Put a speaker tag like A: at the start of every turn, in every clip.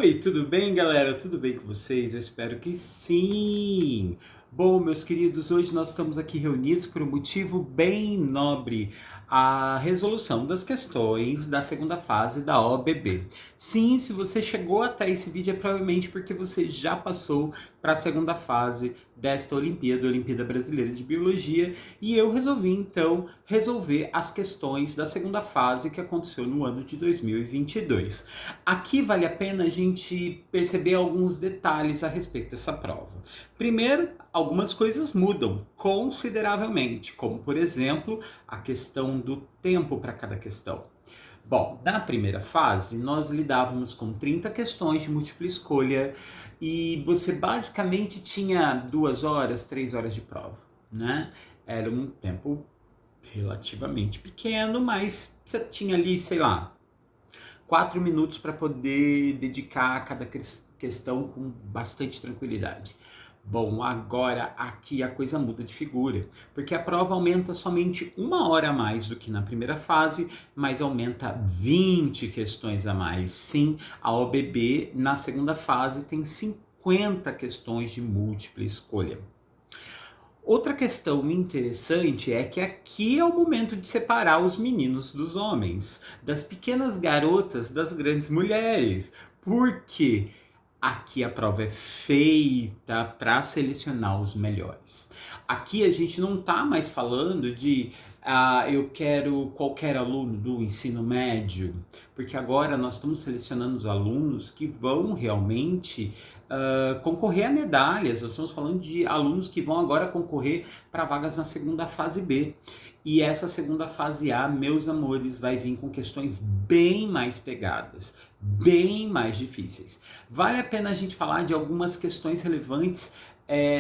A: Oi, tudo bem, galera? Tudo bem com vocês? Eu espero que sim! Bom, meus queridos, hoje nós estamos aqui reunidos por um motivo bem nobre, a resolução das questões da segunda fase da OBB. Sim, se você chegou até esse vídeo é provavelmente porque você já passou para a segunda fase desta Olimpíada, Olimpíada Brasileira de Biologia, e eu resolvi então resolver as questões da segunda fase que aconteceu no ano de 2022. Aqui vale a pena a gente perceber alguns detalhes a respeito dessa prova. Primeiro, algumas coisas mudam consideravelmente, como por exemplo, a questão do tempo para cada questão. Bom, na primeira fase, nós lidávamos com 30 questões de múltipla escolha e você basicamente tinha 2 horas, 3 horas de prova, né? Era um tempo relativamente pequeno, mas você tinha ali, sei lá, 4 minutos para poder dedicar a cada questão com bastante tranquilidade. Bom, agora aqui a coisa muda de figura, porque a prova aumenta somente 1 hora a mais do que na primeira fase, mas aumenta 20 questões a mais. Sim, a OBB na segunda fase tem 50 questões de múltipla escolha. Outra questão interessante é que aqui é o momento de separar os meninos dos homens, das pequenas garotas das grandes mulheres, porque aqui a prova é feita para selecionar os melhores. Aqui a gente não está mais falando de eu quero qualquer aluno do ensino médio, porque agora nós estamos selecionando os alunos que vão realmente concorrer a medalhas. Nós estamos falando de alunos que vão agora concorrer para vagas na segunda fase B. E essa segunda fase A, meus amores, vai vir com questões bem mais pegadas, bem mais difíceis. Vale a pena a gente falar de algumas questões relevantes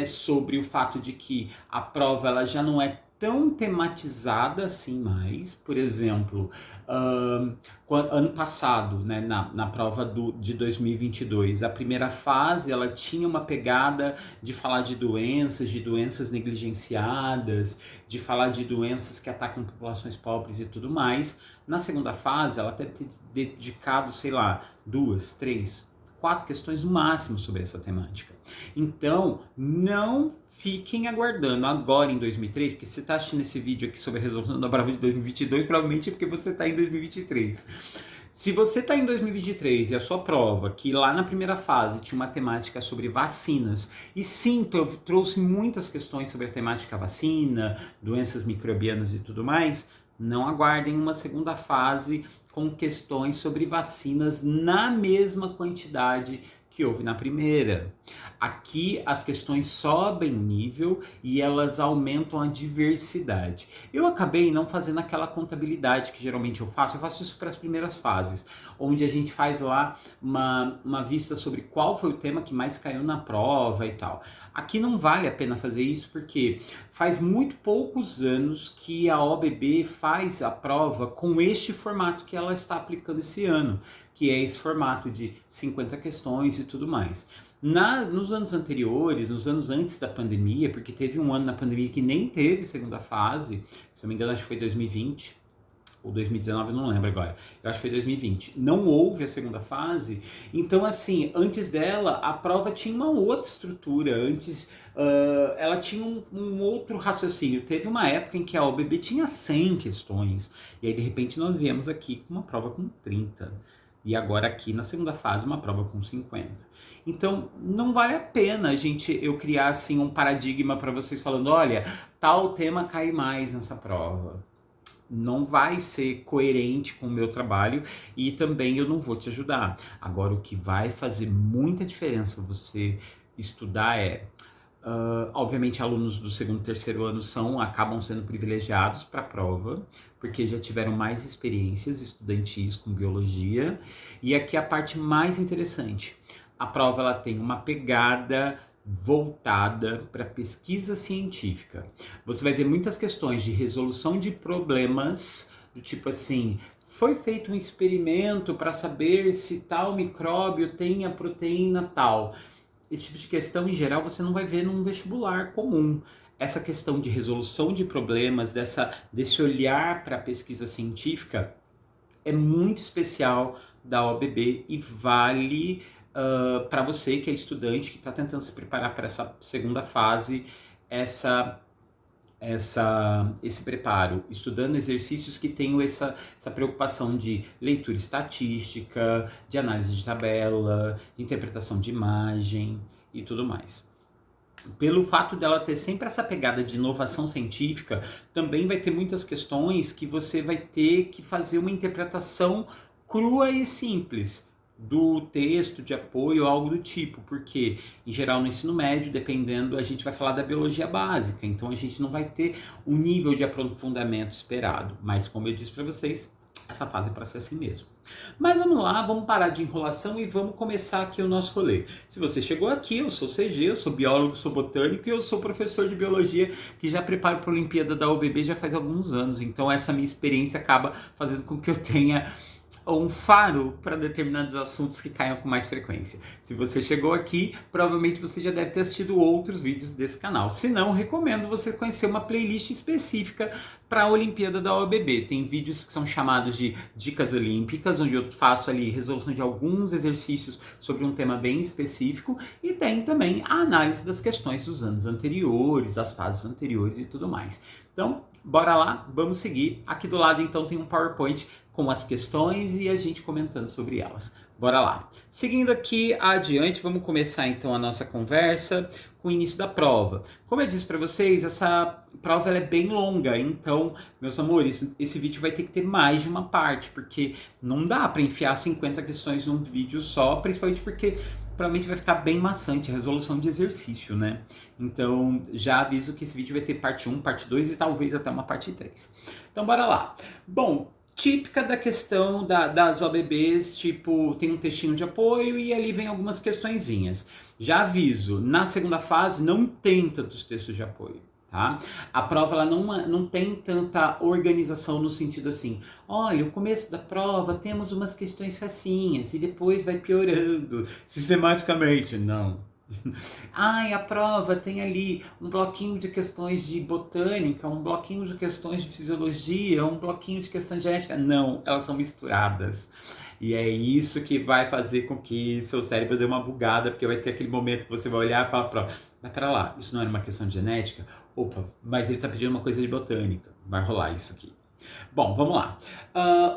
A: sobre o fato de que a prova ela já não é tão tematizada assim mais. Por exemplo, ano passado, né, na prova de 2022, a primeira fase ela tinha uma pegada de falar de doenças negligenciadas, de falar de doenças que atacam populações pobres e tudo mais. Na segunda fase, ela deve ter dedicado, sei lá, 2, 3, 4 questões no máximo sobre essa temática. Então, não fiquem aguardando agora em 2003, porque se você está assistindo esse vídeo aqui sobre a resolução da prova de 2022, provavelmente é porque você está em 2023. Se você está em 2023 e a sua prova, que lá na primeira fase tinha uma temática sobre vacinas, e sim, eu trouxe muitas questões sobre a temática vacina, doenças microbianas e tudo mais, não aguardem uma segunda fase com questões sobre vacinas na mesma quantidade que houve na primeira. Aqui as questões sobem o nível e elas aumentam a diversidade. Eu acabei não fazendo aquela contabilidade que geralmente eu faço isso para as primeiras fases, onde a gente faz lá uma vista sobre qual foi o tema que mais caiu na prova e tal. Aqui não vale a pena fazer isso porque faz muito poucos anos que a OBB faz a prova com este formato que ela está aplicando esse ano, que é esse formato de 50 questões e tudo mais. Nos anos anteriores, nos anos antes da pandemia, porque teve um ano na pandemia que nem teve segunda fase, se não me engano acho que foi 2020, ou 2019, eu não lembro agora, eu acho que foi 2020, não houve a segunda fase, então assim, antes dela, a prova tinha uma outra estrutura, antes ela tinha um outro raciocínio, teve uma época em que a OBB tinha 100 questões, e aí de repente nós viemos aqui com uma prova com 30, e agora aqui na segunda fase uma prova com 50. Então não vale a pena eu criar assim um paradigma para vocês falando, olha, tal tema cai mais nessa prova. Não vai ser coerente com o meu trabalho e também eu não vou te ajudar. Agora, o que vai fazer muita diferença você estudar obviamente, alunos do segundo e terceiro ano acabam sendo privilegiados para a prova, porque já tiveram mais experiências estudantis com biologia. E aqui a parte mais interessante. A prova ela tem uma pegada voltada para pesquisa científica. Você vai ter muitas questões de resolução de problemas, do tipo assim, foi feito um experimento para saber se tal micróbio tem a proteína tal. Esse tipo de questão, em geral, você não vai ver num vestibular comum. Essa questão de resolução de problemas, desse olhar para a pesquisa científica, é muito especial da OBB e vale para você que é estudante, que está tentando se preparar para essa segunda fase, esse preparo, estudando exercícios que tenham essa preocupação de leitura estatística, de análise de tabela, de interpretação de imagem e tudo mais. Pelo fato dela ter sempre essa pegada de inovação científica, também vai ter muitas questões que você vai ter que fazer uma interpretação crua e simples do texto de apoio ou algo do tipo, porque em geral no ensino médio, dependendo, a gente vai falar da biologia básica, então a gente não vai ter o nível de aprofundamento esperado, mas como eu disse para vocês, essa fase é para ser assim mesmo. Mas vamos lá, vamos parar de enrolação e vamos começar aqui o nosso rolê. Se você chegou aqui, eu sou CG, eu sou biólogo, sou botânico e eu sou professor de biologia que já preparo para a Olimpíada da OBB já faz alguns anos, então essa minha experiência acaba fazendo com que eu tenha um faro para determinados assuntos que caiam com mais frequência. Se você chegou aqui, provavelmente você já deve ter assistido outros vídeos desse canal. Se não, recomendo você conhecer uma playlist específica para a Olimpíada da OBB. Tem vídeos que são chamados de Dicas Olímpicas, onde eu faço ali resolução de alguns exercícios sobre um tema bem específico, e tem também a análise das questões dos anos anteriores, as fases anteriores e tudo mais. Então, bora lá, vamos seguir. Aqui do lado, então, tem um PowerPoint com as questões e a gente comentando sobre elas. Bora lá. Seguindo aqui adiante, vamos começar então a nossa conversa com o início da prova. Como eu disse para vocês, essa prova ela é bem longa, então, meus amores, esse vídeo vai ter que ter mais de uma parte, porque não dá para enfiar 50 questões num vídeo só, principalmente porque provavelmente vai ficar bem maçante a resolução de exercício, né? Então, já aviso que esse vídeo vai ter parte 1, parte 2 e talvez até uma parte 3. Então, bora lá. Bom, típica da questão das OBBs, tipo, tem um textinho de apoio e ali vem algumas questõezinhas. Já aviso, na segunda fase não tem tantos textos de apoio. Tá? A prova ela não tem tanta organização no sentido assim, olha, o começo da prova temos umas questões facinhas e depois vai piorando sistematicamente. Não. Ai, a prova tem ali um bloquinho de questões de botânica, um bloquinho de questões de fisiologia, um bloquinho de questões de genética. Não, elas são misturadas. E é isso que vai fazer com que seu cérebro dê uma bugada, porque vai ter aquele momento que você vai olhar e falar, prova, mas pera lá, isso não era uma questão de genética? Opa, mas ele está pedindo uma coisa de botânica. Vai rolar isso aqui. Bom, vamos lá.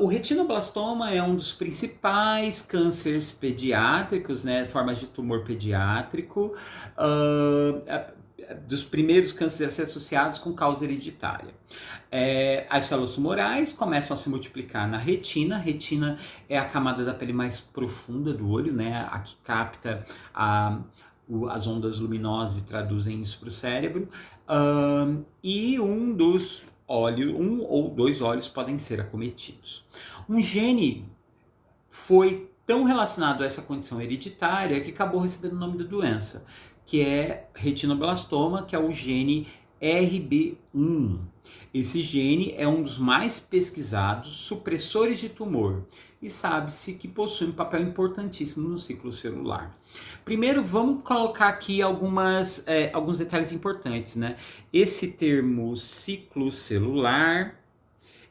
A: O retinoblastoma é um dos principais cânceres pediátricos, né? Formas de tumor pediátrico, dos primeiros cânceres a ser associados com causa hereditária. As células tumorais começam a se multiplicar na retina. Retina é a camada da pele mais profunda do olho, né? A que capta as ondas luminosas e traduzem isso para o cérebro. E um ou dois olhos podem ser acometidos. Um gene foi tão relacionado a essa condição hereditária que acabou recebendo o nome da doença, que é retinoblastoma, que é o gene RB1. Esse gene é um dos mais pesquisados supressores de tumor e sabe-se que possui um papel importantíssimo no ciclo celular. Primeiro, vamos colocar aqui alguns detalhes importantes, né? Esse termo ciclo celular,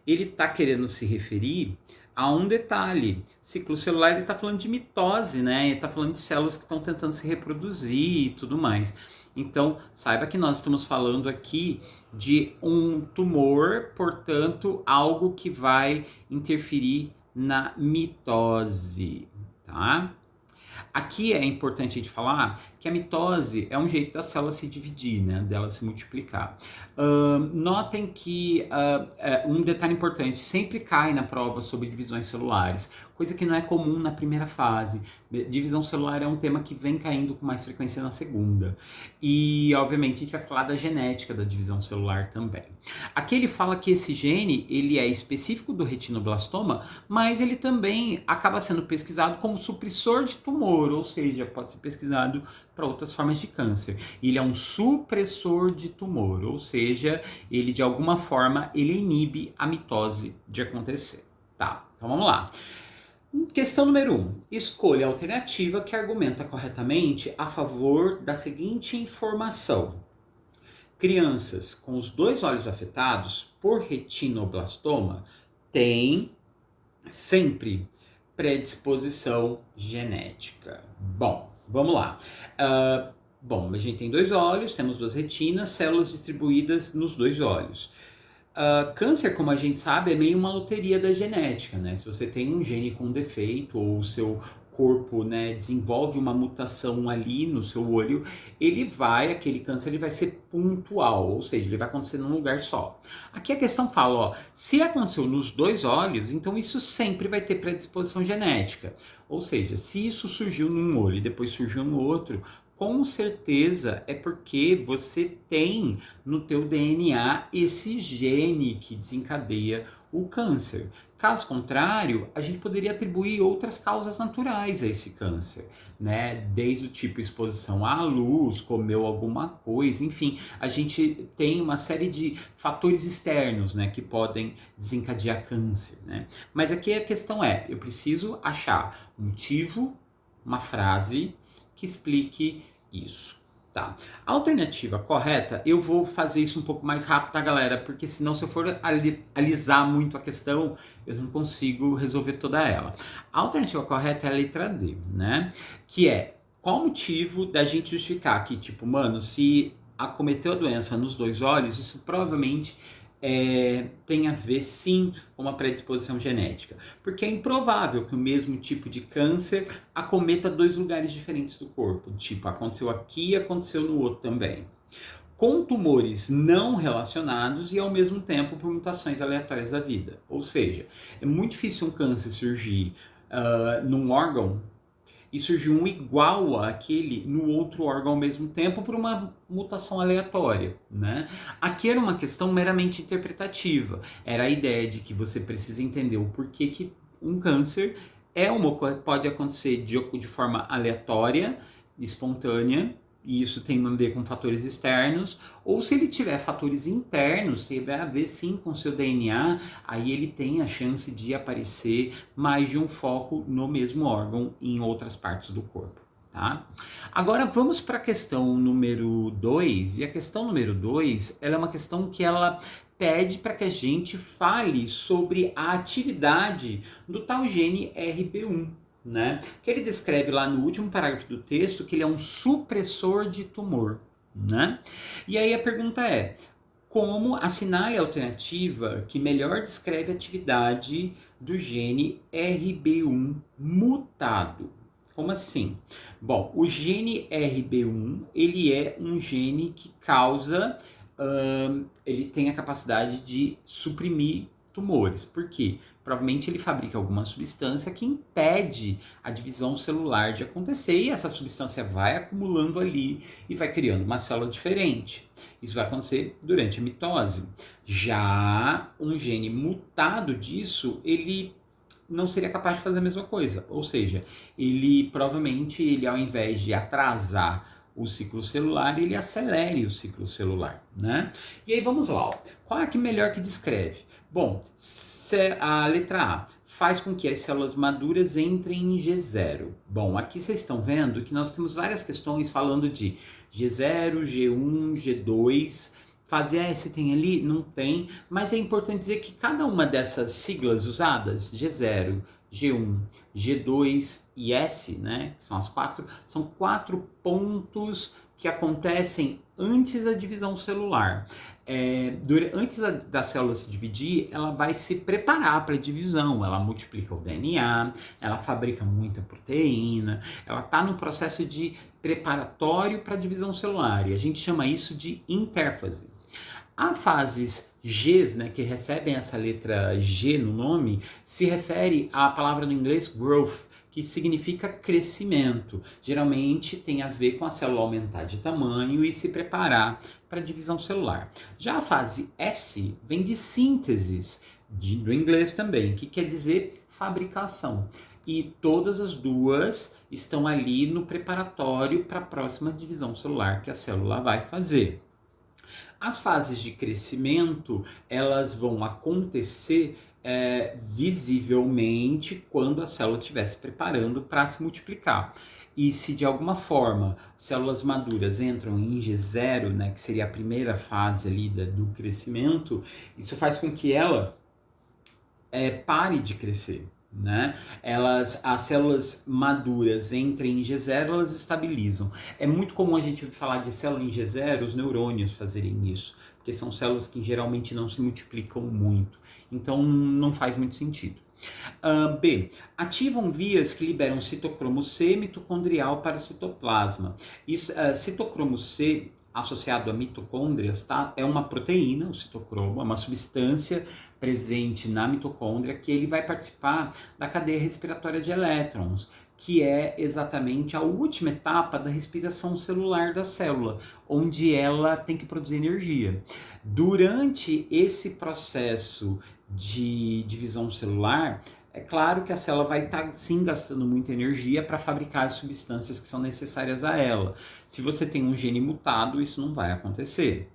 A: ele está querendo se referir a um detalhe. Ciclo celular, ele está falando de mitose, né? Ele está falando de células que estão tentando se reproduzir e tudo mais. Então, saiba que nós estamos falando aqui de um tumor, portanto, algo que vai interferir na mitose, tá? Aqui é importante a gente falar que a mitose é um jeito da célula se dividir, né? Dela se multiplicar. Notem que um detalhe importante, sempre cai na prova sobre divisões celulares, coisa que não é comum na primeira fase. Divisão celular é um tema que vem caindo com mais frequência na segunda. E, obviamente, a gente vai falar da genética da divisão celular também. Aqui ele fala que esse gene, ele é específico do retinoblastoma, mas ele também acaba sendo pesquisado como supressor de tumor, ou seja, pode ser pesquisado para outras formas de câncer. Ele é um supressor de tumor, ou seja, ele de alguma forma ele inibe a mitose de acontecer. Tá, então vamos lá. Questão número 1. Escolha a alternativa que argumenta corretamente a favor da seguinte informação. Crianças com os dois olhos afetados por retinoblastoma têm sempre predisposição genética. Bom, vamos lá. Bom, a gente tem 2 olhos, temos 2 retinas, células distribuídas nos 2 olhos. Câncer, como a gente sabe, é meio uma loteria da genética, né? Se você tem um gene com defeito ou o seu corpo, né, desenvolve uma mutação ali no seu olho, aquele câncer ele vai ser pontual, ou seja, ele vai acontecer num lugar só. Aqui a questão fala, ó, se aconteceu nos 2 olhos, então isso sempre vai ter predisposição genética. Ou seja, se isso surgiu num olho e depois surgiu no outro, com certeza é porque você tem no teu DNA esse gene que desencadeia o câncer. Caso contrário, a gente poderia atribuir outras causas naturais a esse câncer, né? Desde o tipo exposição à luz, comeu alguma coisa, enfim, a gente tem uma série de fatores externos, né, que podem desencadear câncer, né? Mas aqui a questão é, eu preciso achar um motivo, uma frase que explique isso, tá? A alternativa correta, eu vou fazer isso um pouco mais rápido, tá, galera? Porque senão, se eu for alisar muito a questão, eu não consigo resolver toda ela. A alternativa correta é a letra D, né? Que é, qual o motivo da gente justificar que, tipo, mano, se acometeu a doença nos 2 olhos, isso provavelmente tem a ver sim com uma predisposição genética, porque é improvável que o mesmo tipo de câncer acometa 2 lugares diferentes do corpo, tipo, aconteceu aqui e aconteceu no outro também, com tumores não relacionados e ao mesmo tempo por mutações aleatórias da vida. Ou seja, é muito difícil um câncer surgir num órgão e surgiu um igual àquele no outro órgão ao mesmo tempo por uma mutação aleatória, né? Aqui era uma questão meramente interpretativa. Era a ideia de que você precisa entender o porquê que um câncer pode acontecer de forma aleatória, espontânea, e isso tem a ver com fatores externos, ou se ele tiver fatores internos, tiver a ver sim com seu DNA, aí ele tem a chance de aparecer mais de um foco no mesmo órgão em outras partes do corpo, tá? Agora vamos para a questão número 2, e a questão número 2, ela é uma questão que ela pede para que a gente fale sobre a atividade do tal gene RB1, né? Que ele descreve lá no último parágrafo do texto que ele é um supressor de tumor, né? E aí a pergunta é, como assinale a alternativa que melhor descreve a atividade do gene RB1 mutado? Como assim? Bom, o gene RB1, ele é um gene que causa, ele tem a capacidade de suprimir tumores. Por quê? Provavelmente ele fabrica alguma substância que impede a divisão celular de acontecer e essa substância vai acumulando ali e vai criando uma célula diferente. Isso vai acontecer durante a mitose. Já um gene mutado disso, ele não seria capaz de fazer a mesma coisa. Ou seja, ele provavelmente, ao invés de atrasar o ciclo celular, ele acelere o ciclo celular, né? E aí vamos lá, ó. Qual é que melhor que descreve? Bom, a letra A faz com que as células maduras entrem em G0. Bom, aqui vocês estão vendo que nós temos várias questões falando de G0, G1, G2. Fase S tem ali? Não tem, mas é importante dizer que cada uma dessas siglas usadas, G0, G1, G2 e S, né, que são as 4, são 4 pontos que acontecem antes da divisão celular. Antes da célula se dividir, ela vai se preparar para a divisão, ela multiplica o DNA, ela fabrica muita proteína, ela está no processo de preparatório para a divisão celular, e a gente chama isso de intérfase. As fases Gs, né, que recebem essa letra G no nome, se refere à palavra no inglês growth, que significa crescimento. Geralmente tem a ver com a célula aumentar de tamanho e se preparar para a divisão celular. Já a fase S vem de síntese, do inglês também, que quer dizer fabricação. E todas as duas estão ali no preparatório para a próxima divisão celular que a célula vai fazer. As fases de crescimento, elas vão acontecer visivelmente quando a célula estiver se preparando para se multiplicar. E se de alguma forma células maduras entram em G0, né, que seria a primeira fase ali do crescimento, isso faz com que ela pare de crescer. né? As células maduras entrem em G0, elas estabilizam. É muito comum a gente falar de célula em G0, os neurônios fazerem isso, porque são células que geralmente não se multiplicam muito. Então não faz muito sentido. B. Ativam vias que liberam citocromo C mitocondrial para o citoplasma. Citocromo C associado a mitocôndrias, tá? É uma proteína, o citocromo, é uma substância presente na mitocôndria que ele vai participar da cadeia respiratória de elétrons, que é exatamente a última etapa da respiração celular da célula, onde ela tem que produzir energia. Durante esse processo de divisão celular, é claro que a célula vai estar sim gastando muita energia para fabricar as substâncias que são necessárias a ela. Se você tem um gene mutado, isso não vai acontecer.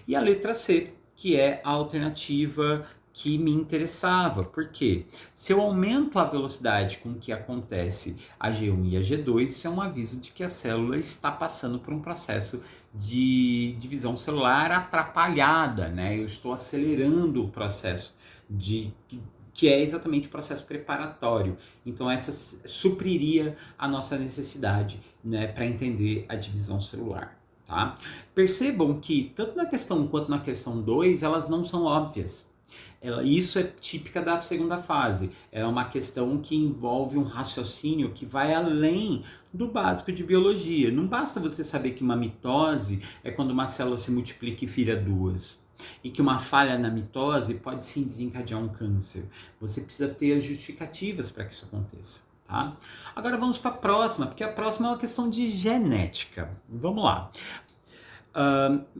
A: E a letra C, que é a alternativa que me interessava, porque se eu aumento a velocidade com que acontece a G1 e a G2, isso é um aviso de que a célula está passando por um processo de divisão celular atrapalhada, né? Eu estou acelerando o processo que é exatamente o processo preparatório. Então, essa supriria a nossa necessidade, né, para entender a divisão celular. Tá? Percebam que, tanto na questão 1 quanto na questão 2, elas não são óbvias. Isso é típica da segunda fase. É uma questão que envolve um raciocínio que vai além do básico de biologia. Não basta você saber que uma mitose é quando uma célula se multiplica e vira duas. E que uma falha na mitose pode sim desencadear um câncer. Você precisa ter as justificativas para que isso aconteça. Tá? Agora vamos para a próxima, porque a próxima é uma questão de genética. Vamos lá.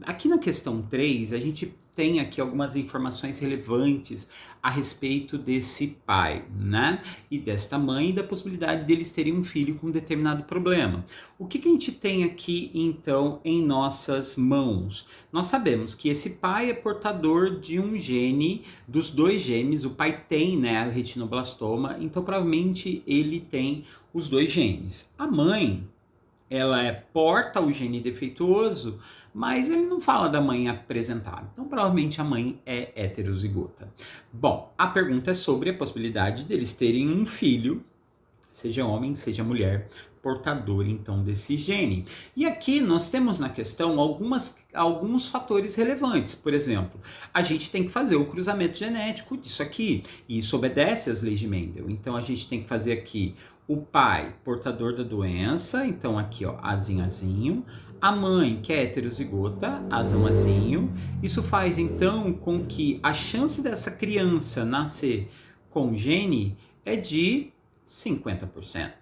A: Aqui na questão 3, a gente tem aqui algumas informações relevantes a respeito desse pai, né? E desta mãe e da possibilidade deles terem um filho com um determinado problema. O que a gente tem aqui, então, em nossas mãos? Nós sabemos que esse pai é portador de um gene, dos dois genes, o pai tem, né, a retinoblastoma, então provavelmente ele tem os dois genes. A mãe, ela porta o gene defeituoso, mas ele não fala da mãe apresentada. Então, provavelmente a mãe é heterozigota. Bom, a pergunta é sobre a possibilidade deles terem um filho, seja homem, seja mulher, portador então desse gene. E aqui nós temos na questão alguns fatores relevantes. Por exemplo, a gente tem que fazer o cruzamento genético disso aqui, e isso obedece às leis de Mendel. Então a gente tem que fazer aqui o pai portador da doença, então aqui ó, azinho, azinho. A mãe, que é heterozigota, azão, azinho. Isso faz então com que a chance dessa criança nascer com gene é de 50%.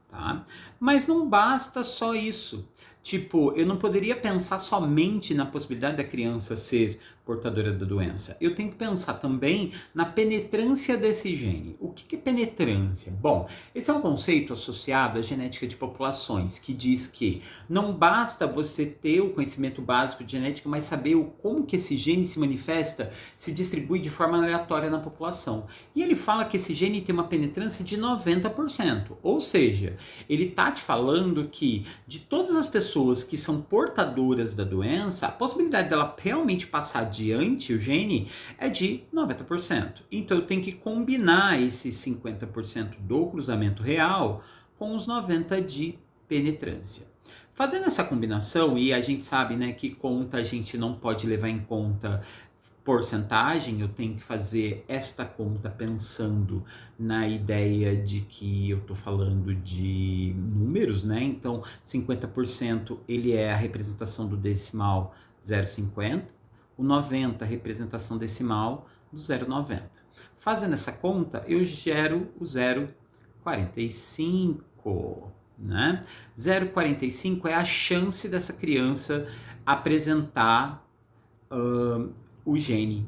A: Tá? Mas não basta só isso. Tipo, eu não poderia pensar somente na possibilidade da criança ser portadora da doença. Eu tenho que pensar também na penetrância desse gene. O que é penetrância? Bom, esse é um conceito associado à genética de populações, que diz que não basta você ter o conhecimento básico de genética, mas saber como que esse gene se manifesta, se distribui de forma aleatória na população. E ele fala que esse gene tem uma penetrância de 90%. Ou seja, ele está te falando que de todas as pessoas que são portadoras da doença, a possibilidade dela realmente passar adiante o gene é de 90%. Então eu tenho que combinar esses 50% do cruzamento real com os 90% de penetrância. Fazendo essa combinação, e a gente sabe, né, que conta a gente não pode levar em conta porcentagem, eu tenho que fazer esta conta pensando na ideia de que eu estou falando de números, né? Então, 50% ele é a representação do decimal 0,50, o 90% a representação decimal do 0,90. Fazendo essa conta, eu gero o 0,45, né? 0,45 é a chance dessa criança apresentar o gene.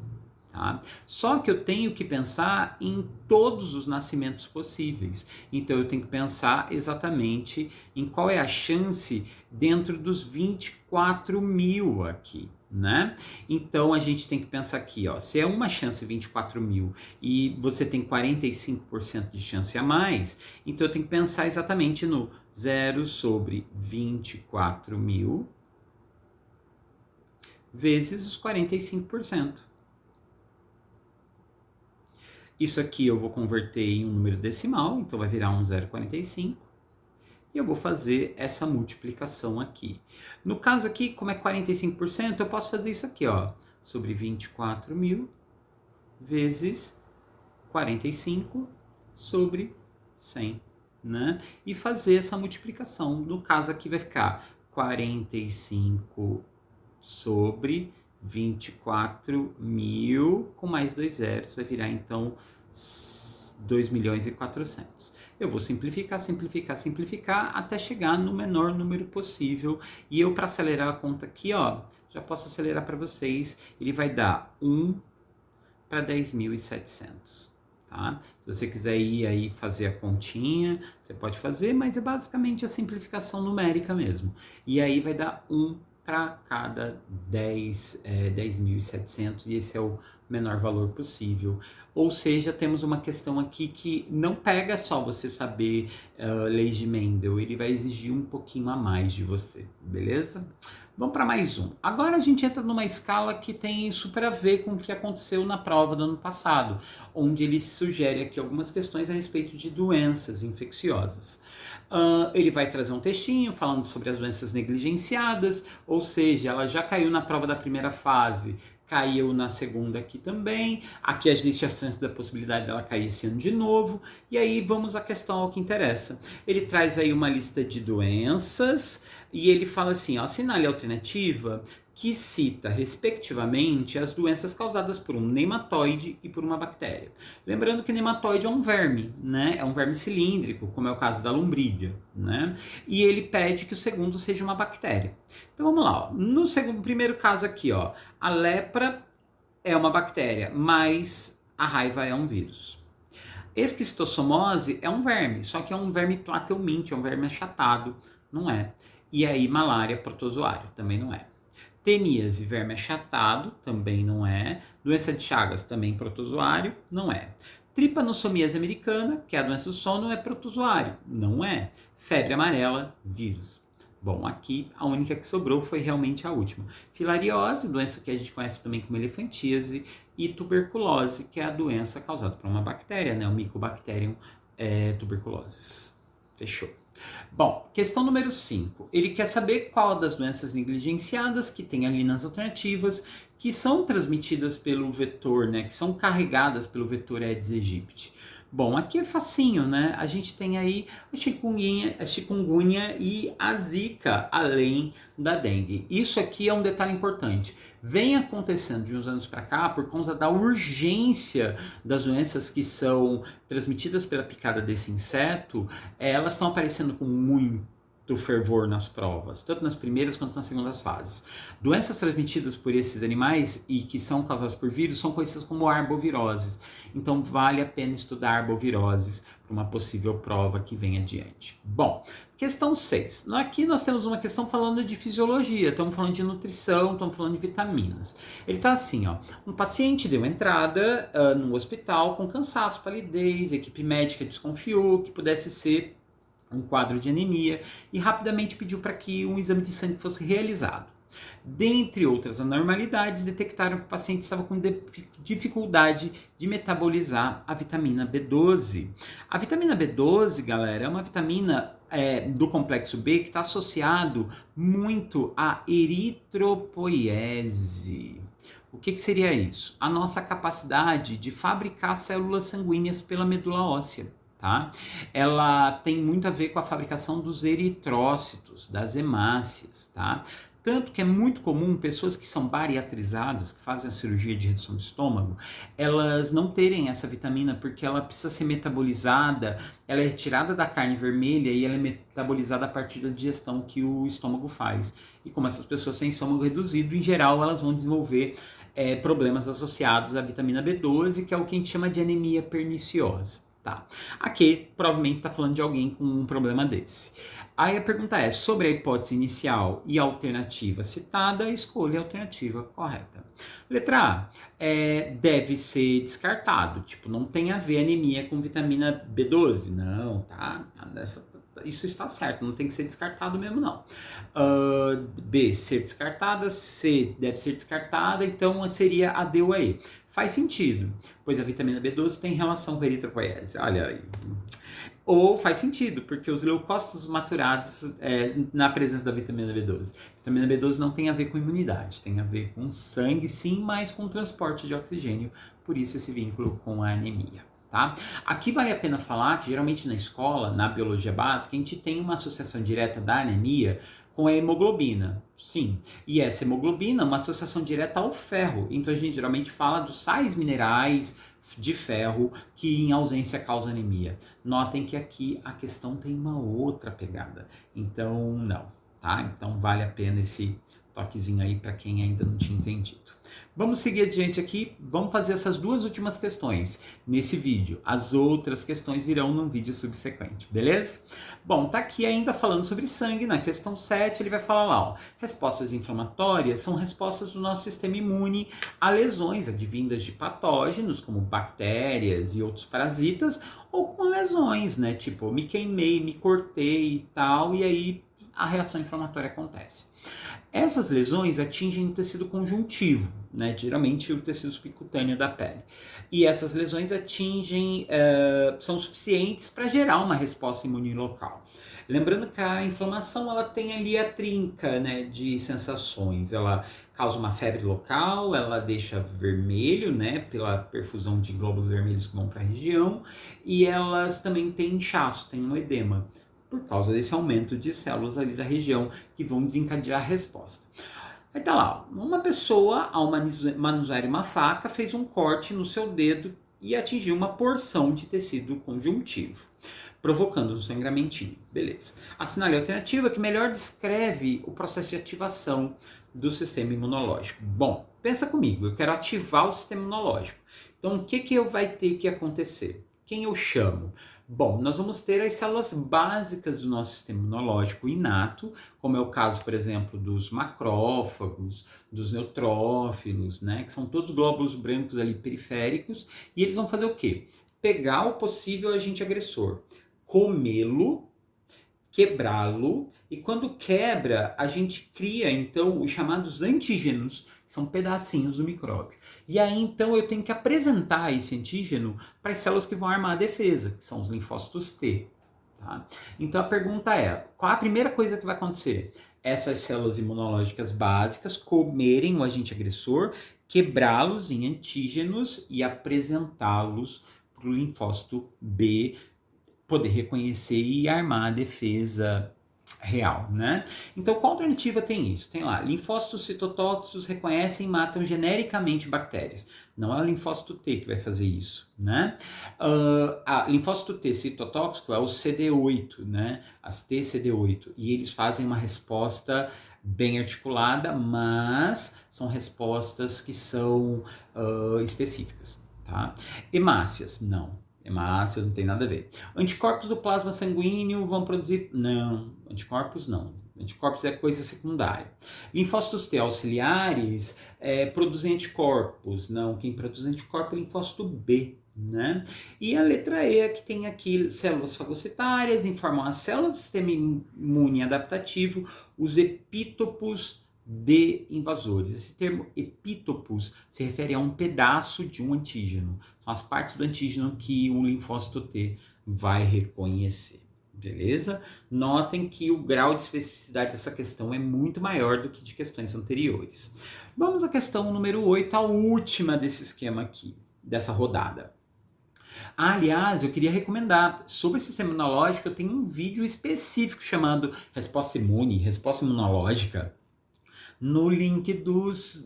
A: Tá? Só que eu tenho que pensar em todos os nascimentos possíveis. Então eu tenho que pensar exatamente em qual é a chance dentro dos 24 mil aqui. Né? Então a gente tem que pensar aqui, ó, se é uma chance 24 mil e você tem 45% de chance a mais, então eu tenho que pensar exatamente no 0 sobre 24 mil vezes os 45%. Isso aqui eu vou converter em um número decimal, então vai virar um 0,45. E eu vou fazer essa multiplicação aqui. No caso aqui, como é 45%, eu posso fazer isso aqui, ó. Sobre 24.000 vezes 45 sobre 100, né? E fazer essa multiplicação. No caso aqui vai ficar 45 sobre 24.000 com mais 2 zeros, vai virar então 2.400.000. Eu vou simplificar, simplificar, simplificar até chegar no menor número possível. E eu, para acelerar a conta aqui, ó, já posso acelerar para vocês. Ele vai dar 1 para 10.700. Tá? Se você quiser ir aí fazer a continha, você pode fazer, mas é basicamente a simplificação numérica mesmo. E aí vai dar 1 para cada 10.700, e esse é o menor valor possível. Ou seja, temos uma questão aqui que não pega só você saber leis de Mendel, ele vai exigir um pouquinho a mais de você, beleza? Vamos para mais um. Agora a gente entra numa escala que tem super a ver com o que aconteceu na prova do ano passado, onde ele sugere aqui algumas questões a respeito de doenças infecciosas. Ele vai trazer um textinho falando sobre as doenças negligenciadas, ou seja, ela já caiu na prova da primeira fase, caiu na segunda aqui também. Aqui existe a chance da possibilidade dela cair esse ano de novo. E aí vamos à questão ao que interessa. Ele traz aí uma lista de doenças e ele fala assim, ó, assinale a alternativa que cita, respectivamente, as doenças causadas por um nematóide e por uma bactéria. Lembrando que nematóide é um verme, né? É um verme cilíndrico, como é o caso da lombriga, né? E ele pede que o segundo seja uma bactéria. Então vamos lá, ó. No primeiro caso aqui, ó, a lepra é uma bactéria, mas a raiva é um vírus. Esquistossomose é um verme, só que é um verme plateuminto, é um verme achatado, não é? E aí malária protozoária, também não é. Teníase, verme achatado, também não é. Doença de Chagas, também protozoário, não é. Tripanosomiase americana, que é a doença do sono, é protozoário, não é. Febre amarela, vírus. Bom, aqui a única que sobrou foi realmente a última. Filariose, doença que a gente conhece também como elefantíase, e tuberculose, que é a doença causada por uma bactéria, né? O Mycobacterium tuberculosis. Fechou. Bom, questão número 5. Ele quer saber qual das doenças negligenciadas que tem ali nas alternativas que são transmitidas pelo vetor, né? Que são carregadas pelo vetor Aedes aegypti. Bom, aqui é facinho, né? A gente tem aí a chikungunya e a zika, além da dengue. Isso aqui é um detalhe importante. Vem acontecendo de uns anos para cá por causa da urgência das doenças que são transmitidas pela picada desse inseto. Elas estão aparecendo com muito fervor nas provas, tanto nas primeiras quanto nas segundas fases. Doenças transmitidas por esses animais e que são causadas por vírus são conhecidas como arboviroses. Então vale a pena estudar arboviroses para uma possível prova que vem adiante. Bom, questão 6. Aqui nós temos uma questão falando de fisiologia, estamos falando de nutrição, estamos falando de vitaminas. Ele está assim, ó, um paciente deu entrada no hospital com cansaço, palidez, a equipe médica desconfiou que pudesse ser um quadro de anemia e rapidamente pediu para que um exame de sangue fosse realizado. Dentre outras anormalidades, detectaram que o paciente estava com dificuldade de metabolizar a vitamina B12. A vitamina B12, galera, é uma vitamina do complexo B que está associado muito à eritropoiese. O que seria isso? A nossa capacidade de fabricar células sanguíneas pela medula óssea. Tá? Ela tem muito a ver com a fabricação dos eritrócitos, das hemácias, tá? Tanto que é muito comum pessoas que são bariatrizadas, que fazem a cirurgia de redução do estômago, elas não terem essa vitamina porque ela precisa ser metabolizada, ela é retirada da carne vermelha e ela é metabolizada a partir da digestão que o estômago faz. E como essas pessoas têm estômago reduzido, em geral elas vão desenvolver problemas associados à vitamina B12, que é o que a gente chama de anemia perniciosa. Tá. Aqui provavelmente está falando de alguém com um problema desse. Aí a pergunta é, sobre a hipótese inicial e a alternativa citada, escolha a alternativa correta. Letra A, deve ser descartado, tipo, não tem a ver anemia com vitamina B12, não, tá? isso está certo, não tem que ser descartado mesmo, não. B, ser descartada. C, deve ser descartada, então seria a D ou a E. Faz sentido, pois a vitamina B12 tem relação com a eritropoiese. Olha aí. Ou faz sentido, porque os leucócitos maturados na presença da vitamina B12. Vitamina B12 não tem a ver com imunidade, tem a ver com sangue, sim, mas com transporte de oxigênio, por isso esse vínculo com a anemia. Tá? Aqui vale a pena falar que geralmente na escola, na biologia básica, a gente tem uma associação direta da anemia com a hemoglobina, sim. E essa hemoglobina é uma associação direta ao ferro. Então a gente geralmente fala dos sais minerais de ferro que em ausência causa anemia. Notem que aqui a questão tem uma outra pegada. Então não, tá? Então vale a pena esse toquezinho aí para quem ainda não tinha entendido. Vamos seguir adiante aqui, vamos fazer essas duas últimas questões nesse vídeo. As outras questões virão num vídeo subsequente, beleza? Bom, tá aqui ainda falando sobre sangue, na questão 7 ele vai falar lá, ó, respostas inflamatórias são respostas do nosso sistema imune a lesões advindas de patógenos, como bactérias e outros parasitas, ou com lesões, né, tipo, me queimei, me cortei e tal, e aí a reação inflamatória acontece. Essas lesões atingem o tecido conjuntivo, né? Geralmente o tecido subcutâneo da pele. E essas lesões são suficientes para gerar uma resposta imune local. Lembrando que a inflamação ela tem ali a trinca, né, de sensações. Ela causa uma febre local, ela deixa vermelho, né, pela perfusão de glóbulos vermelhos que vão para a região, e elas também têm inchaço, têm um edema, por causa desse aumento de células ali da região que vão desencadear a resposta. Aí tá lá, uma pessoa, ao manusear uma faca, fez um corte no seu dedo e atingiu uma porção de tecido conjuntivo, provocando um sangramentinho. Beleza. Assinale a alternativa que melhor descreve o processo de ativação do sistema imunológico. Bom, pensa comigo, eu quero ativar o sistema imunológico. Então, o que vai ter que acontecer? Quem eu chamo? Bom, nós vamos ter as células básicas do nosso sistema imunológico inato, como é o caso, por exemplo, dos macrófagos, dos neutrófilos, né, que são todos glóbulos brancos ali periféricos, e eles vão fazer o quê? Pegar o possível agente agressor, comê-lo, quebrá-lo, e quando quebra, a gente cria, então, os chamados antígenos, que são pedacinhos do micróbio. E aí, então, eu tenho que apresentar esse antígeno para as células que vão armar a defesa, que são os linfócitos T. Tá? Então, a pergunta é, qual a primeira coisa que vai acontecer? Essas células imunológicas básicas comerem o agente agressor, quebrá-los em antígenos e apresentá-los para o linfócito B, poder reconhecer e armar a defesa real, né? Então, qual alternativa tem isso? Tem lá, linfócitos citotóxicos reconhecem e matam genericamente bactérias. Não é o linfócito T que vai fazer isso, né? Linfócito T citotóxico é o CD8, né? As TCD8. E eles fazem uma resposta bem articulada, mas são respostas que são específicas, tá? Hemácias, não. Hemácias não tem nada a ver. Anticorpos do plasma sanguíneo vão produzir... Não, anticorpos não. Anticorpos é coisa secundária. Linfócitos T auxiliares produzem anticorpos. Não, quem produz anticorpo é o linfócito B, né? E a letra E, que tem aqui células fagocitárias, informam as células do sistema imune adaptativo, os epítopos de invasores. Esse termo epítopos se refere a um pedaço de um antígeno. São as partes do antígeno que o linfócito T vai reconhecer. Beleza? Notem que o grau de especificidade dessa questão é muito maior do que de questões anteriores. Vamos à questão número 8, a última desse esquema aqui, dessa rodada. Aliás, eu queria recomendar, sobre o sistema imunológico, eu tenho um vídeo específico chamado Resposta Imune, Resposta Imunológica, no link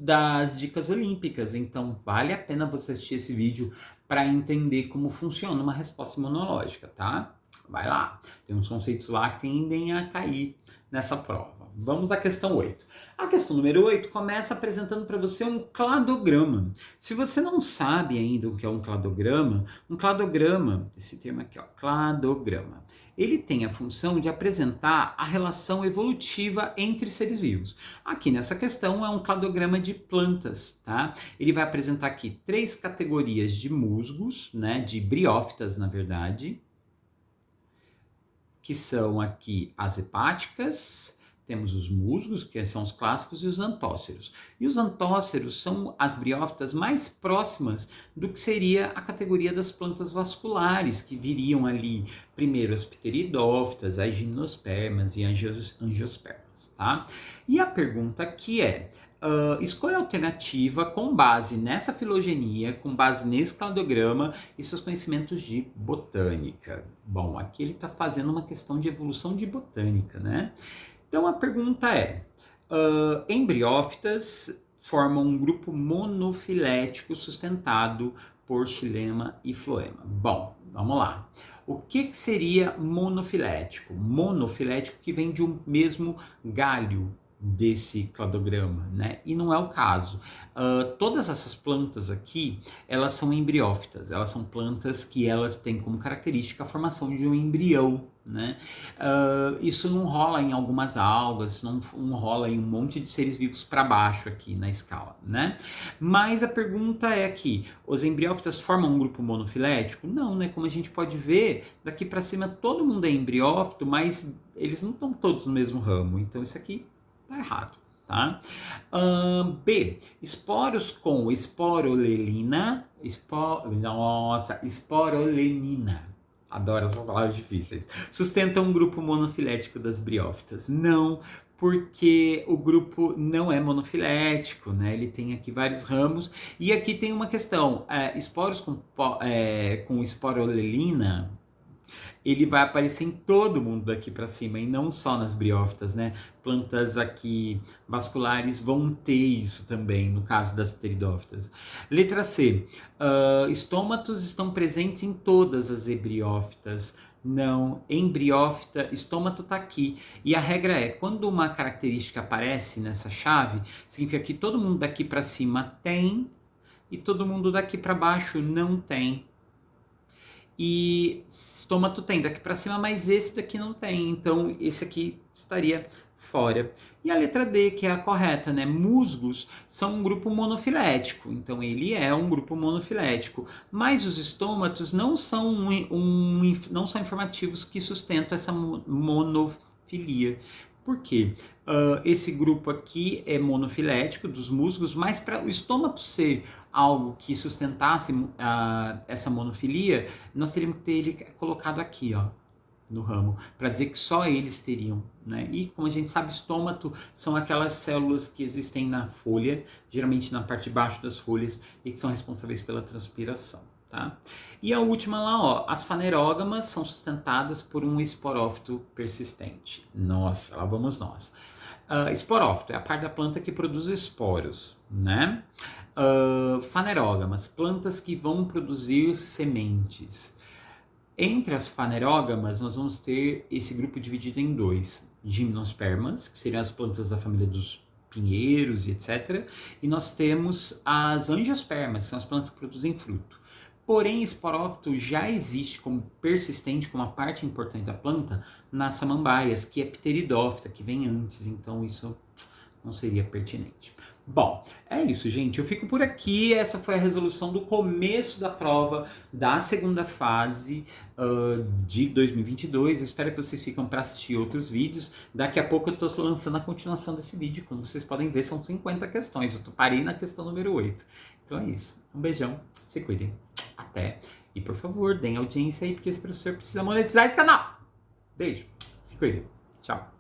A: das dicas olímpicas. Então, vale a pena você assistir esse vídeo para entender como funciona uma resposta imunológica, tá? Vai lá. Tem uns conceitos lá que tendem a cair nessa prova. Vamos à questão 8. A questão número 8 começa apresentando para você um cladograma. Se você não sabe ainda o que é um cladograma, esse termo aqui, ó, cladograma, ele tem a função de apresentar a relação evolutiva entre seres vivos. Aqui nessa questão é um cladograma de plantas, tá? Ele vai apresentar aqui 3 categorias de musgos, né, de briófitas, na verdade, que são aqui as hepáticas, temos os musgos, que são os clássicos, e os antóceros. E os antóceros são as briófitas mais próximas do que seria a categoria das plantas vasculares, que viriam ali primeiro as pteridófitas, as gimnospermas e angiospermas, tá? E a pergunta aqui é: escolha a alternativa com base nessa filogenia, com base nesse cladograma e seus conhecimentos de botânica. Bom, aqui ele está fazendo uma questão de evolução de botânica, né? Então a pergunta é: embriófitas formam um grupo monofilético sustentado por xilema e floema. Bom, vamos lá. O que seria monofilético? Monofilético que vem de um mesmo galho desse cladograma, né? E não é o caso. Todas essas plantas aqui, elas são embriófitas. Elas são plantas que elas têm como característica a formação de um embrião, né? Isso não rola em algumas algas, não rola em um monte de seres vivos para baixo aqui na escala, né? Mas a pergunta é aqui: os embriófitas formam um grupo monofilético? Não, né? Como a gente pode ver, daqui para cima todo mundo é embriófito, mas eles não estão todos no mesmo ramo. Então isso aqui tá errado, tá? B. Esporos com esporolelina. Esporolenina. Adoro essas palavras difíceis. Sustentam um grupo monofilético das briófitas. Não, porque o grupo não é monofilético, né? Ele tem aqui vários ramos. E aqui tem uma questão: esporos com esporolelina, ele vai aparecer em todo mundo daqui para cima e não só nas briófitas, né? Plantas aqui vasculares vão ter isso também, no caso das pteridófitas. Letra C. Estômatos estão presentes em todas as ebriófitas. Não, embriófita, estômato está aqui. E a regra é: quando uma característica aparece nessa chave, significa que todo mundo daqui para cima tem e todo mundo daqui para baixo não tem. E estômato tem daqui para cima, mas esse daqui não tem, então esse aqui estaria fora. E a letra D, que é a correta, né? Musgos são um grupo monofilético, então ele é um grupo monofilético, mas os estômatos não são não são informativos que sustentam essa monofilia. Por quê? Esse grupo aqui é monofilético dos musgos, mas para o estômato ser algo que sustentasse essa monofilia, nós teríamos que ter ele colocado aqui, ó, no ramo, para dizer que só eles teriam, né? E como a gente sabe, estômato são aquelas células que existem na folha, geralmente na parte de baixo das folhas, e que são responsáveis pela transpiração, tá? E a última lá, ó, as fanerógamas são sustentadas por um esporófito persistente. Nossa, lá vamos nós. Esporófito é a parte da planta que produz esporos, né? Fanerógamas, plantas que vão produzir sementes. Entre as fanerógamas, nós vamos ter esse grupo dividido em dois: gimnospermas, que seriam as plantas da família dos pinheiros e etc. E nós temos as angiospermas, que são as plantas que produzem fruto. Porém, esporófito já existe como persistente, como uma parte importante da planta, nas samambaias, que é pteridófita, que vem antes, então isso não seria pertinente. Bom, é isso, gente. Eu fico por aqui. Essa foi a resolução do começo da prova da segunda fase de 2022. Eu espero que vocês fiquem para assistir outros vídeos. Daqui a pouco eu estou lançando a continuação desse vídeo. Como vocês podem ver, são 50 questões. Eu parei na questão número 8. Então é isso. Um beijão. Se cuidem. Até. E por favor, deem audiência aí, porque esse professor precisa monetizar esse canal. Beijo. Se cuidem. Tchau.